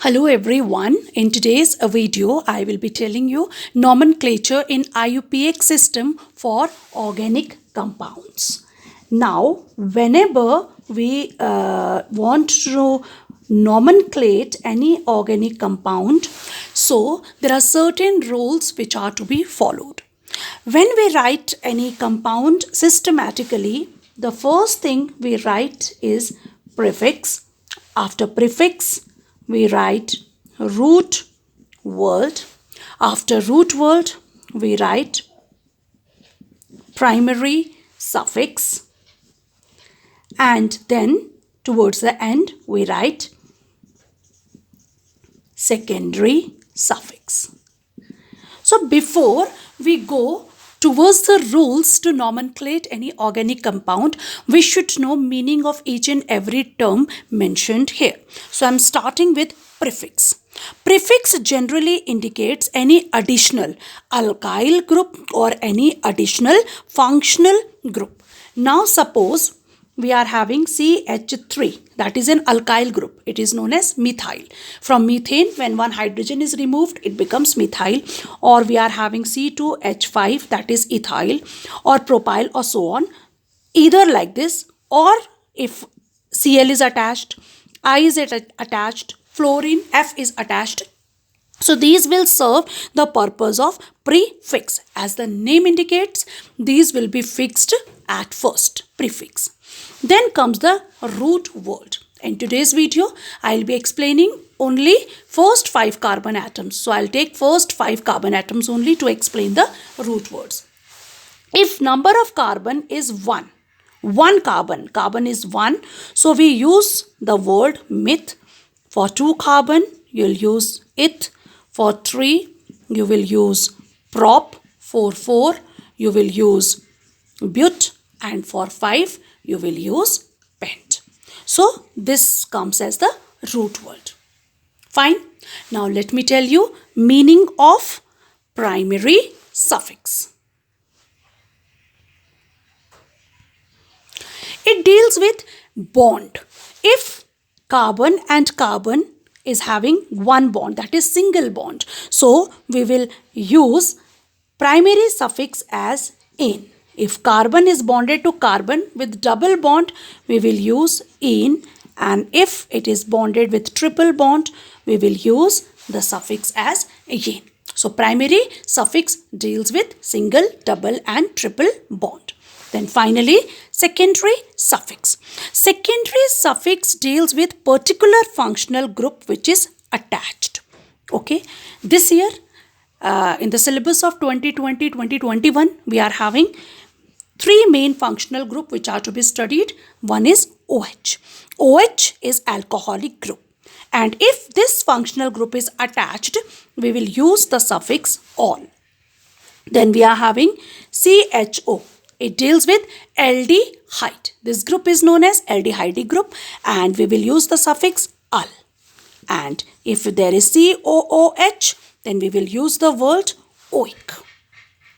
Hello everyone. In today's video, I will be telling you nomenclature in IUPAC system for organic compounds. Now, whenever we want to nomenclate any organic compound, so there are certain rules which are to be followed. When we write any compound systematically, the first thing we write is prefix. After prefix, we write root word. After root word, we write primary suffix. And then towards the end, we write secondary suffix. So before we go towards the rules to nomenclate any organic compound, we should know meaning of each and every term mentioned here. So I'm starting with prefix. Prefix generally indicates any additional alkyl group or any additional functional group. Now suppose we are having CH3, that is an alkyl group. It is known as methyl. From methane, when one hydrogen is removed, it becomes methyl. Or we are having C2H5, that is ethyl, or propyl, or so on. Either like this, or if Cl is attached, I is attached, fluorine, F is attached. So these will serve the purpose of prefix. As the name indicates, these will be fixed at first, prefix. Then comes the root word. In today's video, I'll be explaining only first 5 carbon atoms. So I'll take first 5 carbon atoms only to explain the root words. If number of carbon is 1 carbon is 1. So we use the word meth. For 2 carbon, you'll use eth. For 3, you will use prop. For 4, you will use but. And for 5, you will use pent. So this comes as the root word. Fine. Now let me tell you meaning of primary suffix. It deals with bond. If carbon and carbon is having one bond, that is single bond, so we will use primary suffix as "-ene". If carbon is bonded to carbon with double bond, we will use "-ene", and if it is bonded with triple bond, we will use the suffix as "-ene". So primary suffix deals with single, double and triple bond. Then finally, secondary suffix. Secondary suffix deals with particular functional group which is attached. Okay, this year in the syllabus of 2020-2021, we are having 3 main functional group which are to be studied. One is OH. OH is alcoholic group. And if this functional group is attached, we will use the suffix "-ol". Then we are having CHO. It deals with aldehyde. This group is known as aldehyde group and we will use the suffix "-al". And if there is COOH, then we will use the word "-oic".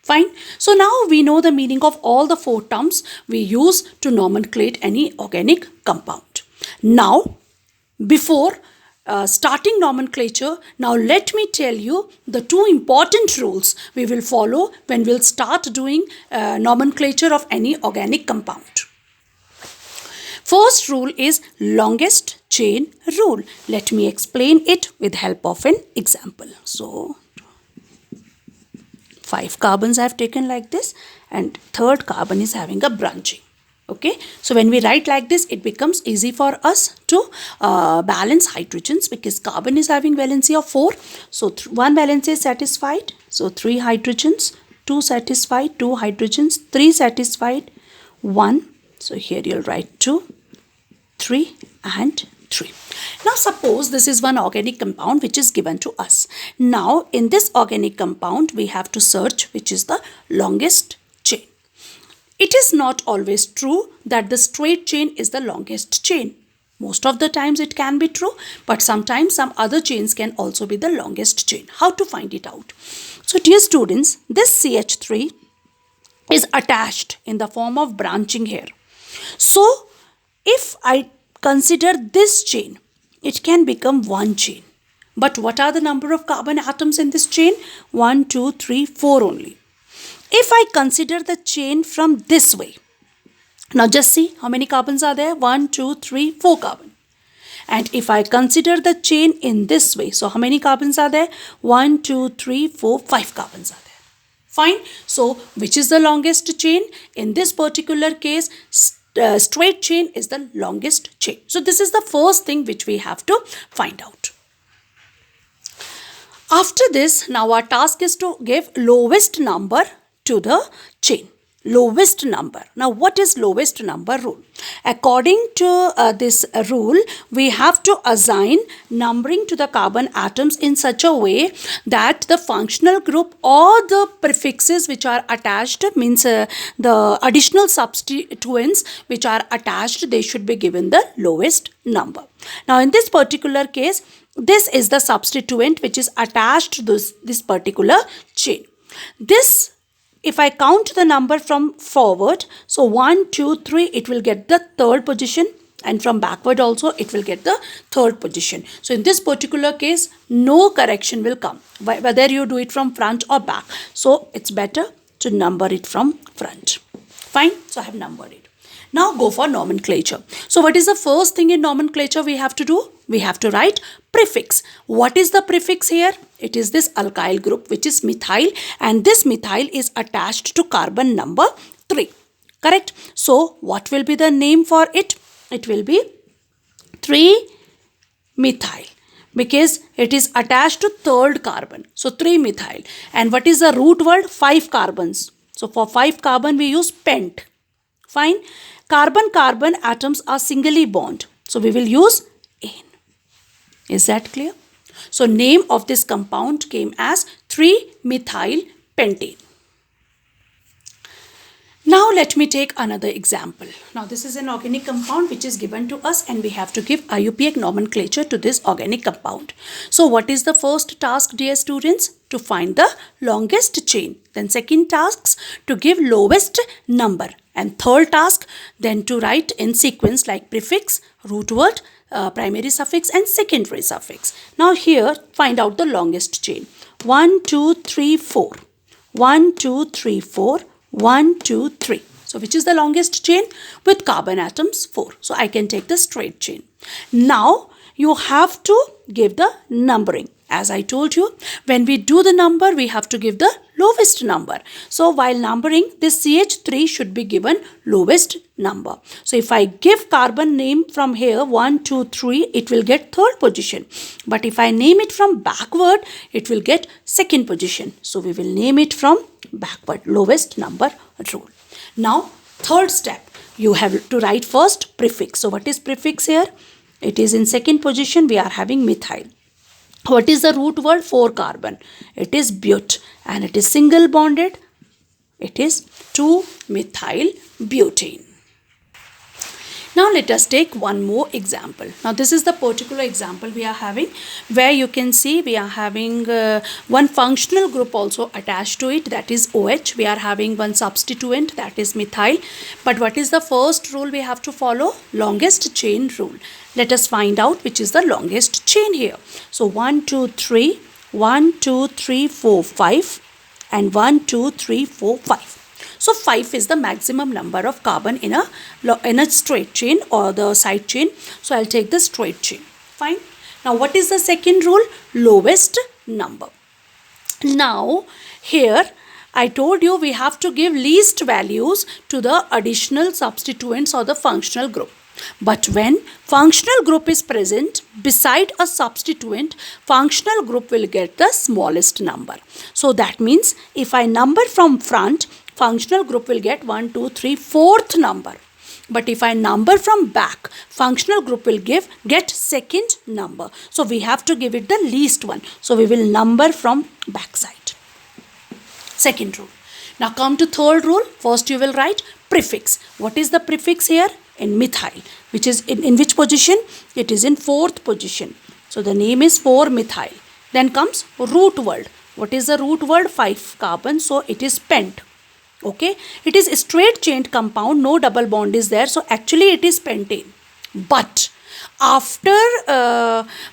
Fine. So now we know the meaning of all the 4 terms we use to nomenclate any organic compound. Now, before starting nomenclature, now let me tell you the 2 important rules we will follow when we'll start doing nomenclature of any organic compound. First rule is longest chain rule. Let me explain it with help of an example. So 5 carbons I have taken like this, and third carbon is having a branching. Okay, so when we write like this, it becomes easy for us to balance hydrogens because carbon is having valency of 4. So 1 valency is satisfied. So 3 hydrogens, 2 satisfied, 2 hydrogens, 3 satisfied, 1. So here you'll write 2, 3 and 3. Now suppose this is one organic compound which is given to us. Now in this organic compound we have to search which is the longest chain. It is not always true that the straight chain is the longest chain. Most of the times it can be true, but sometimes some other chains can also be the longest chain. How to find it out? So dear students, this CH3 is attached in the form of branching here. So if I consider this chain, it can become one chain. But what are the number of carbon atoms in this chain? 1, 2, 3, 4 only. If I consider the chain from this way, now just see how many carbons are there? 1, 2, 3, 4 carbon. And if I consider the chain in this way, so how many carbons are there? 1, 2, 3, 4, 5 carbons are there. Fine. So which is the longest chain? In this particular case, straight chain is the longest chain. So this is the first thing which we have to find out. After this, now our task is to give lowest number to the chain. Lowest number. Now what is lowest number rule? According to this rule, we have to assign numbering to the carbon atoms in such a way that the functional group or the prefixes which are attached, means the additional substituents which are attached, they should be given the lowest number. Now in this particular case, this is the substituent which is attached to this particular chain. This, if I count the number from forward, so 1, 2, 3, it will get the third position, and from backward also it will get the third position. So in this particular case, no correction will come, whether you do it from front or back. So it's better to number it from front. Fine. So I have numbered it. Now go for nomenclature. So what is the first thing in nomenclature we have to do? We have to write prefix. What is the prefix here? It is this alkyl group which is methyl, and this methyl is attached to carbon number 3. Correct? So what will be the name for it? It will be 3-methyl because it is attached to third carbon. So 3-methyl. And what is the root word? 5 carbons. So for 5 carbon we use pent. Fine. Carbon-carbon atoms are singly bond. So we will use ane. Is that clear? So name of this compound came as 3-methyl pentane. Now let me take another example. Now this is an organic compound which is given to us, and we have to give IUPAC nomenclature to this organic compound. So what is the first task, dear students? To find the longest chain. Then second task, to give lowest number. And third task, then to write in sequence like prefix, root word, primary suffix and secondary suffix. Now here find out the longest chain. 1, 2, 3, 4. 1, 2, 3, 4. 1, 2, 3. So which is the longest chain? With carbon atoms 4. So I can take the straight chain. Now you have to give the numbering. As I told you, when we do the number, we have to give the lowest number. So while numbering, this CH3 should be given lowest number. So if I give carbon name from here 1, 2, 3, it will get third position. But if I name it from backward, it will get second position. So we will name it from backward, lowest number rule. Now third step, you have to write first prefix. So what is prefix here? It is in second position, we are having methyl. What is the root word? 4 carbon. It is but, and it is single bonded. It is 2-methyl butane. Now let us take one more example. Now this is the particular example we are having, where you can see we are having one functional group also attached to it, that is OH. We are having one substituent, that is methyl. But what is the first rule we have to follow? Longest chain rule. Let us find out which is the longest chain here. So 1, 2, 3, 1, 2, 3, 4, 5 and 1, 2, 3, 4, 5. So 5 is the maximum number of carbon in a straight chain or the side chain. So I'll take the straight chain. Fine. Now what is the second rule? Lowest number. Now here I told you we have to give least values to the additional substituents or the functional group. But when functional group is present beside a substituent, functional group will get the smallest number. So that means if I number from front, functional group will get 1, 2, 3, fourth number. But if I number from back, functional group will get second number. So we have to give it the least one. So we will number from back side. Second rule. Now come to third rule. First you will write prefix. What is the prefix here? In methyl, which is in which position? It is in fourth position. So the name is 4-methyl. Then comes root word. What is the root word? 5 carbon. So it is pent. Okay. It is a straight chained compound. No double bond is there. So actually it is pentane. But after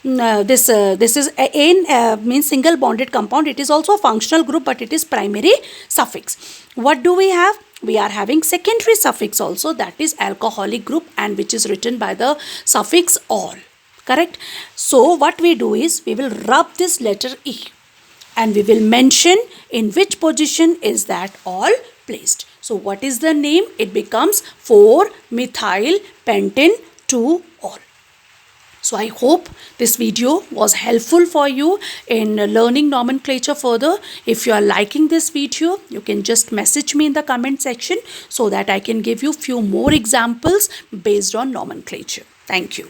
this is n means single bonded compound, it is also a functional group, but it is primary suffix. What do we have? We are having secondary suffix also, that is alcoholic group, and which is written by the suffix -ol. Correct? So what we do is we will rub this letter E and we will mention in which position is that ol placed. So what is the name? It becomes 4-methyl pentane 2-ol. So I hope this video was helpful for you in learning nomenclature further. If you are liking this video, you can just message me in the comment section so that I can give you few more examples based on nomenclature. Thank you.